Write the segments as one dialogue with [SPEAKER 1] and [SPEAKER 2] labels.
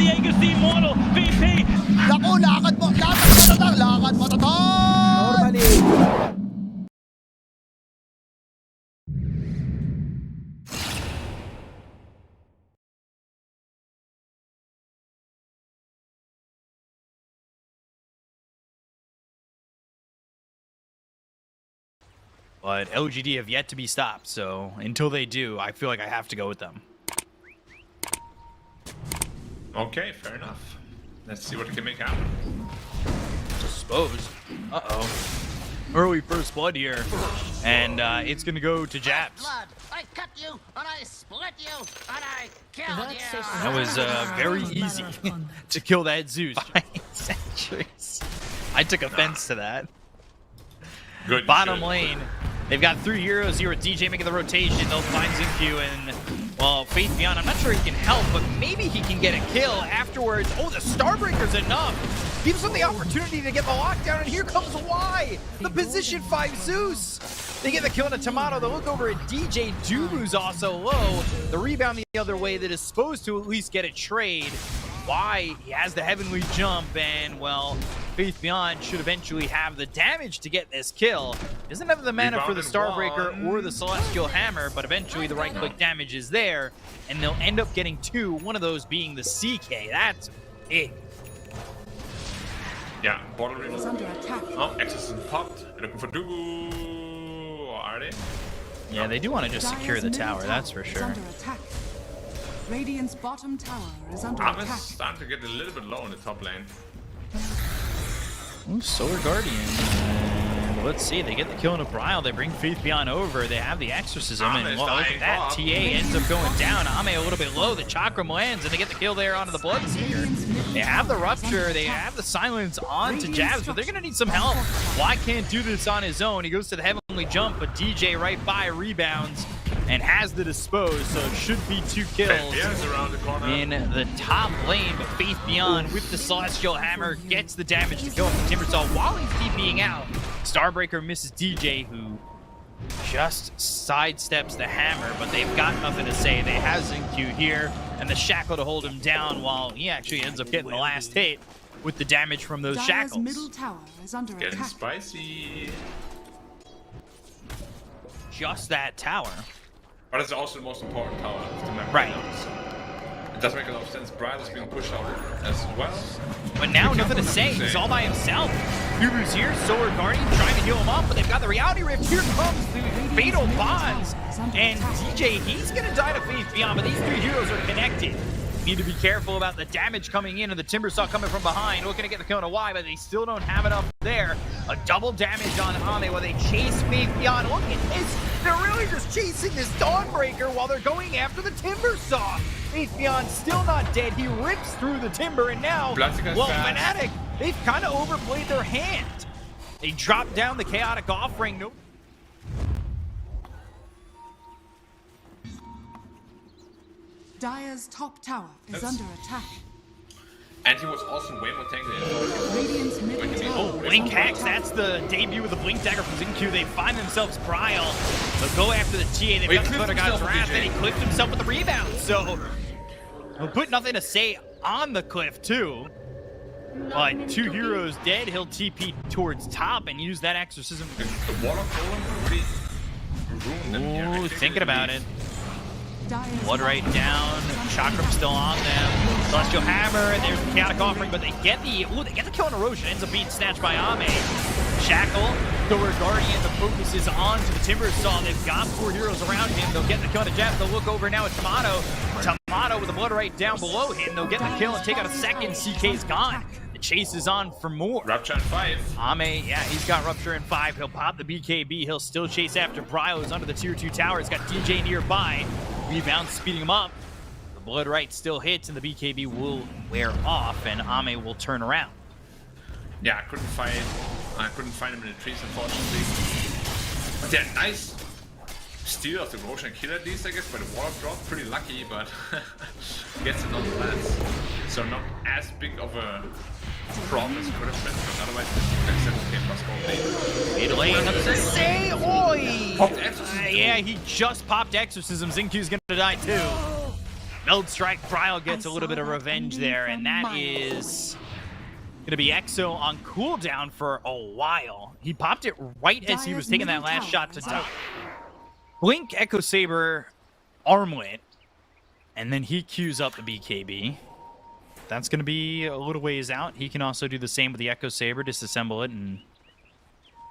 [SPEAKER 1] Diego's the immortal VP.
[SPEAKER 2] Naku, lakad mo tatang, lakad mo tatang!
[SPEAKER 3] Normally.
[SPEAKER 4] But LGD have yet to be stopped, so until they do, I feel like I have to go with them.
[SPEAKER 5] Okay, fair enough. Let's see what we can make happen.
[SPEAKER 4] I suppose. Uh-oh. Early first blood here. And it's going to go to Jabs.
[SPEAKER 6] Blood. I cut you, and I split you, and I killed you.
[SPEAKER 4] That was very easy to kill that Zeus. 5 centuries. I took offense to that.
[SPEAKER 5] Good.
[SPEAKER 4] Bottom lane. They've got 3 heroes here with DJ making the rotation. They'll find Xingqiu and, well, Faith Beyond. I'm not sure he can help, but maybe he can get a kill afterwards. Oh, the Starbreaker's enough. Gives them the opportunity to get the lockdown, and here comes Y, the position 5 Zeus. They get the kill on a Tomato. They look over at DJ. Dubu's also low. The rebound the other way that is supposed to at least get a trade. Y, he has the heavenly jump, and, well, Faith Beyond should eventually have the damage to get this kill. Doesn't have the mana for the Starbreaker or the Celestial Hammer, but eventually the right-click damage is there, and they'll end up getting 2, one of those being the CK. That's big.
[SPEAKER 5] Yeah, bottle removal. Oh, Exorcism popped. Looking for Dubu. Are they?
[SPEAKER 4] Yeah, they do want to just secure the tower, that's for sure.
[SPEAKER 7] Radiant's bottom tower is under
[SPEAKER 5] I'm
[SPEAKER 7] attack.
[SPEAKER 5] starting to get a little bit low in the top lane.
[SPEAKER 4] Ooh, Solar Guardian. And let's see, they get the kill on a Brile. They bring Faith Beyond over. They have the Exorcism, and well, look at that. TA ends up going down. Ame a little bit low. The Chakram lands, and they get the kill there onto the Bloodseeker. They have the Rupture. They have the Silence onto Jabs, but they're going to need some help. Y can't do this on his own. He goes to the Heavenly Jump, but DJ right by rebounds and has the Dispose, so it should be 2 kills
[SPEAKER 5] around the corner.
[SPEAKER 4] in the top lane. But Faith Beyond with the Celestial Hammer gets the damage to kill him. Timbersaw while he's TPing out. Starbreaker misses DJ, who just sidesteps the hammer, but they've got nothing to say. They have Xingqiu here and the shackle to hold him down, while he actually ends up getting the last hit with the damage from those shackles.
[SPEAKER 7] Middle tower is under
[SPEAKER 5] Getting
[SPEAKER 7] attack.
[SPEAKER 5] spicy.
[SPEAKER 4] Just that tower.
[SPEAKER 5] But it's also the most important tower of the map.
[SPEAKER 4] Right.
[SPEAKER 5] Now, so it does make a lot of sense. Brile is being pushed out as well.
[SPEAKER 4] But now nothing to say. He's all by himself. Dubu's here. Solar Guardian trying to heal him up, but they've got the Reality Rift. Here comes the Fatal Bonds. And DJ, he's going to die to Faith Beyond, but these 3 heroes are connected. Need to be careful about the damage coming in, and the Timbersaw coming from behind. Looking to get the kill on a Y, but they still don't have enough there. A double damage on Ame while they chase Faith Beyond. Look at this. They're really just chasing this Dawnbreaker while they're going after the Timbersaw. Faith Beyond still not dead. He rips through the timber, and now, well, Fnatic, they've kind of overplayed their hand. They drop down the Chaotic Offering. Nope.
[SPEAKER 7] Dire's top tower is under attack.
[SPEAKER 5] And he was also way more tanky.
[SPEAKER 7] Radiant's middle tower.
[SPEAKER 4] Oh, Blink Hacks, that's the debut of the Blink Dagger from Xingqiu. They find themselves Brile. They'll go after the TA. They've got the Thunder God's Wrath, and he clipped himself with the rebound. So, he'll put nothing to say on the cliff, too. But 2 heroes dead, he'll TP towards top and use that Exorcism.
[SPEAKER 5] The water golem really ruined them here.
[SPEAKER 4] Ooh, thinking about it.
[SPEAKER 7] Dire's
[SPEAKER 4] Blood right down. Chakram still on them. Celestial Hammer, and there's the Chaotic Offering, but they get the kill on Erosion. Ends up being snatched by Ame. Shackle, Solar Guardian, the focus is on to the Timbersaw. They've got 4 heroes around him. They'll get the kill on a Jab. They'll look over now at Tomato. Tomato with the blood right down below him. They'll get the kill and take out a second. CK's gone. The chase is on for more.
[SPEAKER 5] Rupture in 5.
[SPEAKER 4] Ame, yeah, he's got Rupture in 5. He'll pop the BKB. He'll still chase after Brile, who's under the tier 2 tower. He's got DJ nearby. Rebound speeding him up. The blood right still hits, and the BKB will wear off, and Ame will turn around.
[SPEAKER 5] Yeah, I couldn't find him in the trees, unfortunately. But yeah, nice steal of the Roshan kill at least, I guess, by the water drop. Pretty lucky, but gets it nonetheless. So not as big of a problem as it could have been, but otherwise the 7k plus gold lead.
[SPEAKER 4] Lane, nothing to say. Oi!
[SPEAKER 5] Popped Exorcism.
[SPEAKER 4] Yeah, he just popped Exorcism. Xingqiu's gonna die too. Meld Strike, Bryle gets a little bit of revenge there, and that is gonna be Exo on cooldown for a while. He popped it right as he was taking that last shot to die. Blink, Echo Saber, Armlet, and then he queues up the BKB. That's gonna be a little ways out. He can also do the same with the Echo Saber, disassemble it, and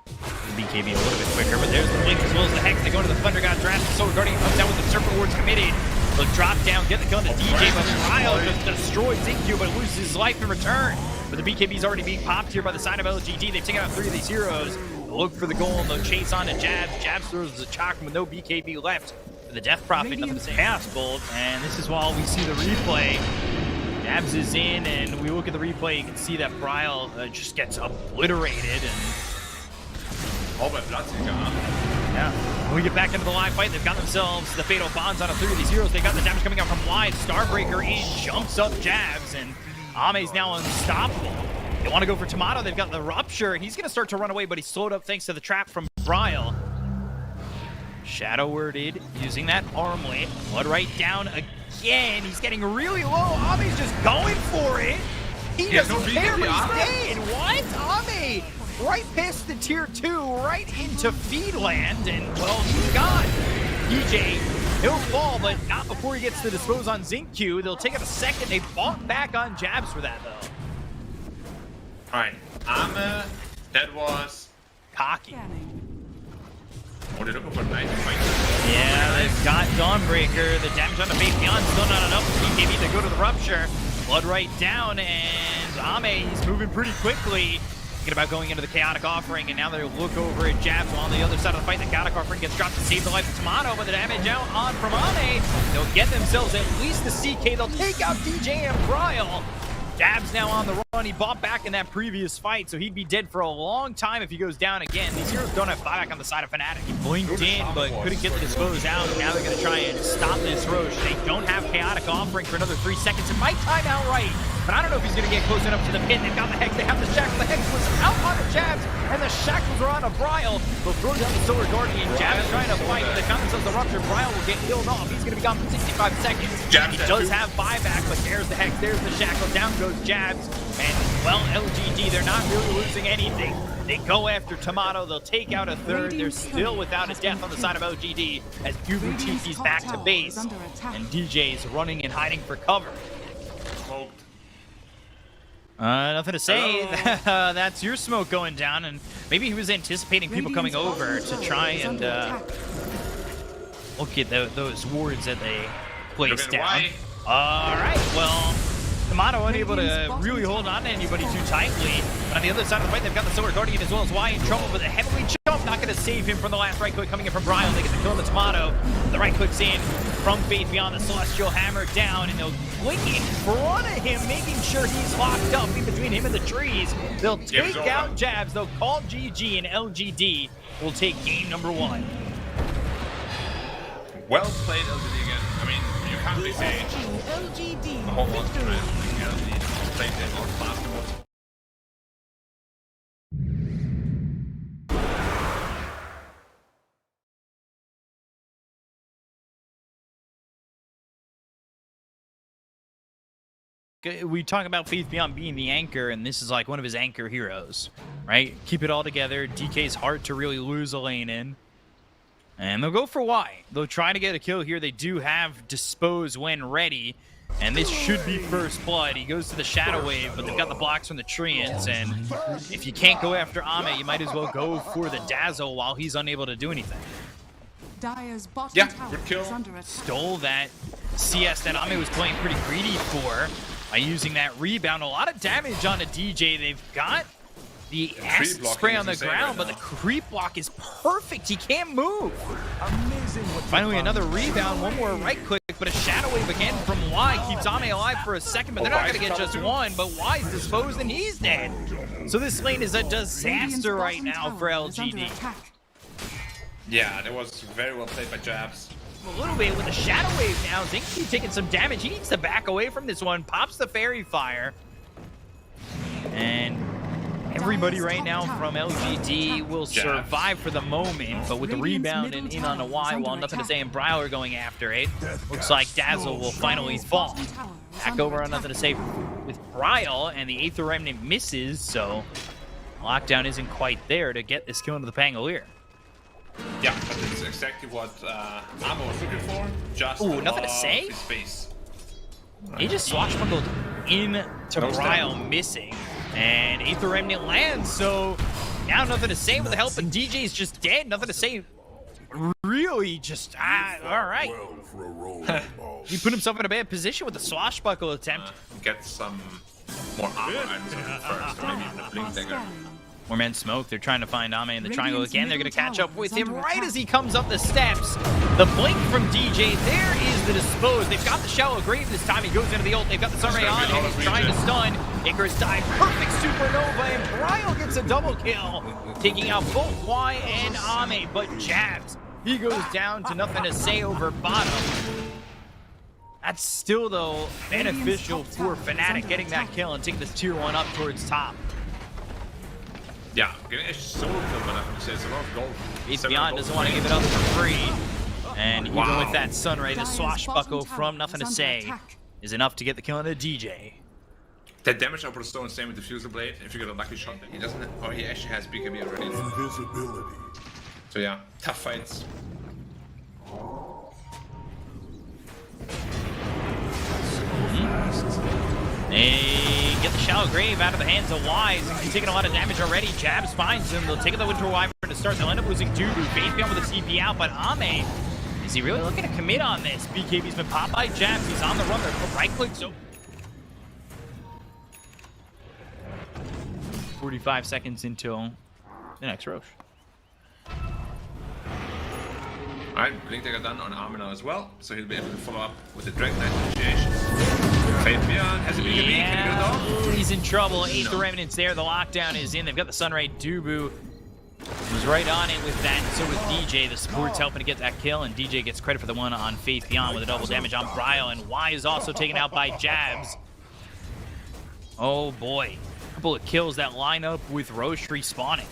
[SPEAKER 4] the BKB a little bit quicker. But there's the Blink as well as the Hex. They go to the Thunder God Draft. The Solar Guardian comes down with the Serpent Wards committed. Look, drop down, get the kill on the DJ, but Bryle just destroys Inkyu, but loses his life in return. But the BKB's already being popped here by the side of LGD. They've taken out 3 of these heroes. They'll look for the goal, and they'll chase on to Jabs. Jabs throws the Chakra with no BKB left. For the Death Prophet, nothing to say. Chaos Bolt, and this is while we see the replay. Jabs is in, and we look at the replay. You can see that Bryle just gets obliterated. And
[SPEAKER 5] all by Bloodseeker, huh?
[SPEAKER 4] yeah. When we get back into the live fight, they've got themselves the Fatal Bonds on a 3 of these heroes. They got the damage coming out from wide. Starbreaker in, jumps up Jabs, and Ame's now unstoppable. They want to go for Tomato. They've got the Rupture. He's going to start to run away, but he's slowed up thanks to the trap from Bryle. Shadow Worded using that Armlet. Blood right down again. He's getting really low. Ame's just going for it. He doesn't care. He's dead. What? Ame right past the tier 2, right into Feedland, and well, he's gone. DJ, he'll fall, but not before he gets to dispose on Xingqiu. They'll take it a second. They bought back on Jabs for that, though.
[SPEAKER 5] Alright, Ame, that was
[SPEAKER 4] cocky.
[SPEAKER 5] Oh, they're looking for a nice fight.
[SPEAKER 4] Yeah, they've got Dawnbreaker. The damage on the Faith Beyond still not enough. BKB to go to the Rupture. Blood right down, and Ame, he's moving pretty quickly. Thinking about going into the Chaotic Offering, and now they look over at Jabs. While on the other side of the fight, the Chaotic Offering gets dropped to save the life of Tomato, but the damage out on from Ame. They'll get themselves at least the CK. They'll take out DJ and Bryle. Jabs now on the run. He bought back in that previous fight, so he'd be dead for a long time if he goes down again. These heroes don't have buyback on the side of Fnatic. He blinked in, but couldn't get the dispose out. Now they're going to try and stop this Roche. They don't have Chaotic Offering for another 3 seconds. It might time out right, but I don't know if he's going to get close enough to the pit. They've got the Hex. They have the Shackle. The Hex was out on the Jabs, and the Shackles are on a Bryle. They'll throw down the Solar Guardian. Jabs trying to fight. They got themselves the Rupture. Bryle will get killed off. He's going to be gone for 65 seconds. He does have buyback, but there's the Hex. There's the Shackle. Down goes Jabs. And, well, LGD, they're not really losing anything. They go after Tomato. They'll take out a third. They're still without a death on the side of LGD as Cuban TP's back to base. And DJ's running and hiding for cover.
[SPEAKER 5] Smoked.
[SPEAKER 4] Nothing to say. That's your smoke going down. And maybe he was anticipating people coming over to try and look at those wards that they placed down. All right, well, Tomato unable to really hold on to anybody too tightly. But on the other side of the fight, they've got the Solar Guardian as well as Y in trouble with a heavily jump. Not going to save him from the last right click coming in from Bryle. They get the kill on the Tomato. The right click's in from Faith Beyond. The Celestial Hammer down, and they'll blink in front of him, making sure he's locked up in between him and the trees. They'll take out Jabs. They'll call GG, and LGD will take game number 1.
[SPEAKER 5] Well played, LGD again. I mean, you can't really say
[SPEAKER 7] LGD
[SPEAKER 5] a whole lot. LGD played a lot faster.
[SPEAKER 4] We talk about Faith Beyond being the anchor, and this is like one of his anchor heroes, right? Keep it all together. DK's hard to really lose a lane in. And they'll go for Y. They'll try to get a kill here. They do have Dispose when ready, and this should be first blood. He goes to the Shadow Wave, but they've got the blocks from the Treants, and if you can't go after Ame, you might as well go for the Dazzle while he's unable to do anything.
[SPEAKER 7] Dire's bottom
[SPEAKER 5] Yeah,
[SPEAKER 7] tower
[SPEAKER 5] good kill.
[SPEAKER 7] is under attack.
[SPEAKER 4] Stole that CS that Ame was playing pretty greedy for by using that rebound. A lot of damage on a DJ. They've got the acid spray on the ground, but the creep block is perfect. He can't move.
[SPEAKER 2] Amazing.
[SPEAKER 4] Finally, another rebound. One more right click, but a Shadow Wave again from Y keeps Ame alive for a second, but they're not going to get just one. But Y's disposed, and he's dead. So this lane is a disaster right now for LGD.
[SPEAKER 5] Yeah, that was very well played by Jabs.
[SPEAKER 4] A little bit with the Shadow Wave now. Xingqiu taking some damage. He needs to back away from this one. Pops the Fairy Fire. And Everybody right now from LGD will survive for the moment, but with the rebound and in on a Y, while Nothing to Say and Bryle are going after it, looks like Dazzle will finally fall. Back over on Nothing to Say with Bryle, and the Aether Remnant misses, so lockdown isn't quite there to get this kill into the Pangolier.
[SPEAKER 5] Yeah, but it's exactly what Amo was looking for. Just
[SPEAKER 4] Nothing to Say?
[SPEAKER 5] His face.
[SPEAKER 4] He just swashbuckled into Bryle, missing, and Aether Remnant lands, so now Nothing to Say with the help of DJ's just dead. Nothing to Say really just, all right. He put himself in a bad position with the swashbuckle attempt.
[SPEAKER 5] Get some more armor items first, or maybe the blink dagger.
[SPEAKER 4] More men smoke. They're trying to find Ame in the triangle again. They're going to catch up with him right as he comes up the steps. The blink from DJ. There is the dispose. They've got the shallow grave this time. He goes into the ult. They've got the sunray on him. He's trying to stun. Icarus died. Perfect supernova. And Bryle gets a double kill, taking out both Y and Ame. But Jabs, he goes down to Nothing to Say over bottom. That's still, though, beneficial for Fnatic getting that kill and taking this tier 1 up towards top.
[SPEAKER 5] Yeah, getting a solo kill, but Nothing to Say is a lot of gold.
[SPEAKER 4] Beyond doesn't want to give it up for free. And even with that sunray, the swashbuckle from Nothing to Say is enough to get the kill on the DJ.
[SPEAKER 5] That damage output is still insane with the Fuser Blade. If you get a lucky shot, he doesn't have, or he actually has BKB already. Invisibility. So yeah, tough fights.
[SPEAKER 4] They get the shallow grave out of the hands of Wise, and he's taking a lot of damage already. Jabs finds him. They'll take the Winter Wyvern to start. They'll end up losing Dudu. Faithbeyond with the CP out, but Ame, is he really looking to commit on this? BKB's been popped by Jabs. He's on the run. They're right click, so 45 seconds until the next Roche.
[SPEAKER 5] Alright, Blink Dagger done on Armina as well, so he'll be able to follow up with the Dragon Knight initiation. Faithbeyond has a BKB, can he get it off?
[SPEAKER 4] He's in trouble. Aether Remnant's there, the lockdown is in. They've got the Sunray. Dubu was right on it with that, and so with DJ. The support's helping to get that kill, and DJ gets credit for the one on Faithbeyond with a double damage on Bryle, and Y is also taken out by Jabs. Oh boy. A couple of kills that line up with Roche respawning.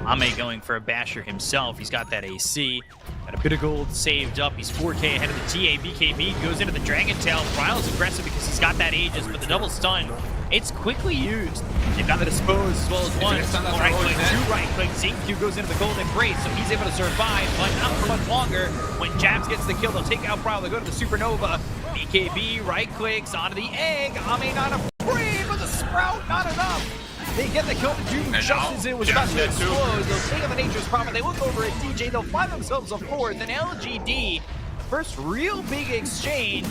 [SPEAKER 4] Ame going for a basher himself. He's got that AC. Got a bit of gold saved up. He's 4K ahead of the TA. BKB goes into the Dragon Tail. Bryle's aggressive because he's got that Aegis, but the double stun, it's quickly used. They've got the dispose as well as one. Right click, two right click. ZQ goes into the golden brace, so he's able to survive, but not for much longer. When Jabs gets the kill, they'll take out Bryle. They go to the supernova. BKB right clicks onto the egg. Ame not afraid, but the sprout not enough. They get the kill to Doom just as it was about to explode. They'll take on the Nature's Prophet. They look over at DJ. They'll find themselves a fourth. And LGD, first real big exchange,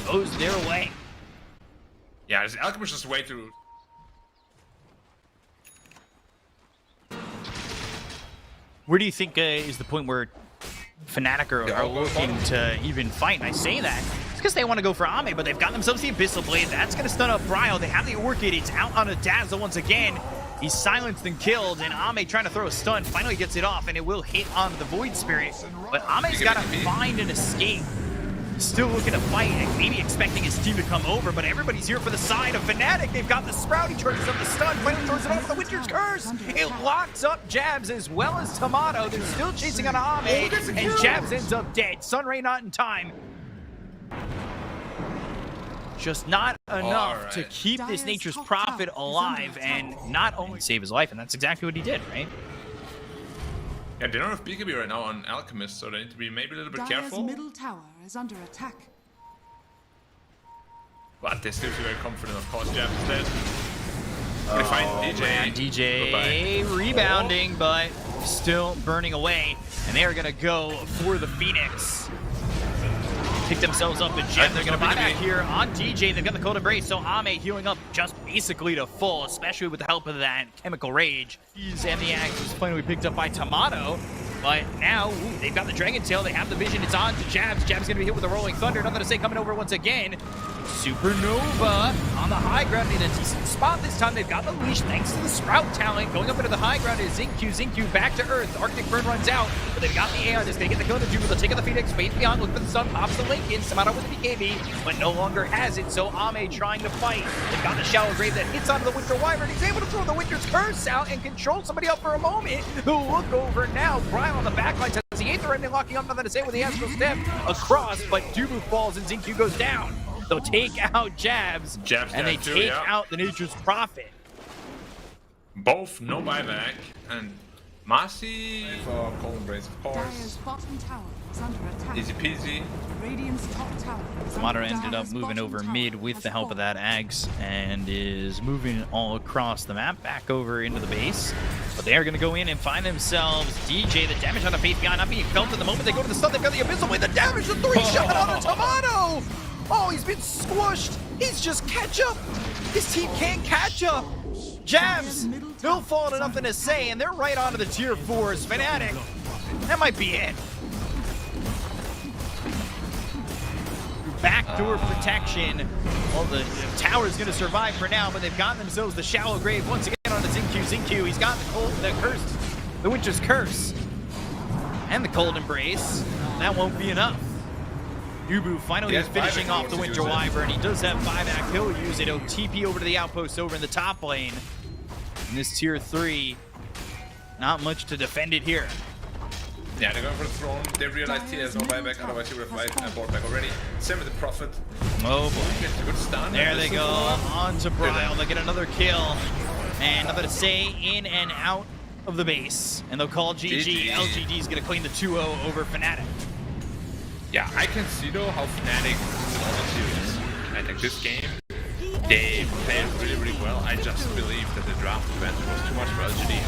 [SPEAKER 4] goes their way.
[SPEAKER 5] Yeah, this Alchemist is way too...
[SPEAKER 4] Where do you think is the point where Fnatic are looking to even fight? And I say that it's because they want to go for Ame, but they've got themselves the Abyssal Blade. That's going to stun up Bryle. They have the Orchid. It's out on a Dazzle once again. He's silenced and killed, and Ame trying to throw a stun finally gets it off, and it will hit on the Void Spirit. But Ame's got to find an escape. Still looking to fight and maybe expecting his team to come over, but everybody's here for the side of Fnatic. They've got the Sprout. He charges up the stun. Finally throws it off the Winter's Curse. It locks up Jabs as well as Tomato. They're still chasing on Ame, and Jabs ends up dead. Sunray not in time. Just not enough to keep this Nature's Prophet alive and not only save his life, and that's exactly what he did, right?
[SPEAKER 5] Yeah, they don't have BKB right now on Alchemist, so they need to be maybe a little bit careful.
[SPEAKER 7] Middle tower is under attack.
[SPEAKER 5] But they still feel very confident, of course. Jabs is dead. They find DJ.
[SPEAKER 4] Man, DJ rebounding, but still burning away. And they are going to go for the Phoenix. Pick themselves up a gem. They're going to buy back here on DJ. They've got the Cold Embrace, so Ame healing up just basically to full, especially with the help of that Chemical Rage. And the axe was finally picked up by Tomato. But now, they've got the Dragon Tail. They have the vision. It's on to Jabs. Jabs going to be hit with a Rolling Thunder. Nothing to say coming over once again. Supernova on the high ground in a decent spot this time. They've got the leash thanks to the Sprout talent. Going up into the high ground is Xingqiu. Xingqiu back to Earth. Arctic Burn runs out, but they've got the Aeon. Just gonna get the kill on the Jubu. They'll take out the Phoenix. Faith Beyond, look for the sun. Pops the Lincoln. Samara with the BKB, but no longer has it. So Ame trying to fight. They've got the Shallow Grave that hits onto the Winter Wyvern. He's able to throw the Winter's Curse out and control somebody up for a moment. Look over now. Brian on the backline says the Aether ending, locking up. Nothing to say with the Astral Step across, but Dubu falls and Xingqiu goes down. They'll take out Jabs and they take out the Nature's Prophet.
[SPEAKER 5] Both no buyback, and Marcy for Cold Embrace, of course.
[SPEAKER 7] Dire's bottom tower is under attack.
[SPEAKER 5] Easy peasy.
[SPEAKER 7] Radiant's top tower is
[SPEAKER 4] Mata
[SPEAKER 7] under
[SPEAKER 4] ended up
[SPEAKER 7] Dire's
[SPEAKER 4] moving
[SPEAKER 7] bottom
[SPEAKER 4] over
[SPEAKER 7] tower
[SPEAKER 4] mid with
[SPEAKER 7] has
[SPEAKER 4] the help of
[SPEAKER 7] fallen.
[SPEAKER 4] that Ags and is moving all across the map back over into the base. But they are going to go in and find themselves DJ. The damage on the Faith Beyond not being felt at the moment they go to the stun. They've got the Abyssal with the damage. The 3-shot on the Tomato. Oh, he's been squished. He's just ketchup. His team can't catch up. Jabs, no fault and nothing to say, and they're right onto the tier 4s. Fnatic, that might be it. Backdoor protection. Well, the tower's going to survive for now, but they've gotten themselves the Shallow Grave once again on the Xingqiu. Xingqiu, he's got the curse, the Winter's Curse, and the Cold Embrace. That won't be enough. Yubu finally is finishing off the Winter Wyvern. He does have buyback. He'll use it. He'll TP over to the outpost over in the top lane. In this tier 3, not much to defend it here.
[SPEAKER 5] Yeah, they're going for the throne. They realized he has no buyback, otherwise he would have bought back already. Same with the Prophet.
[SPEAKER 4] Oh boy.
[SPEAKER 5] Gets a good stun.
[SPEAKER 4] There they go. On to Bryle. They get another kill. And nothing to say, in and out of the base. And they'll call GG. LGD is going to clean the 2-0 over Fnatic.
[SPEAKER 5] Yeah, I can see though how Fnatic in all the series. I think this game, they played really, really well. I just believe that the draft advantage was too much for LGD.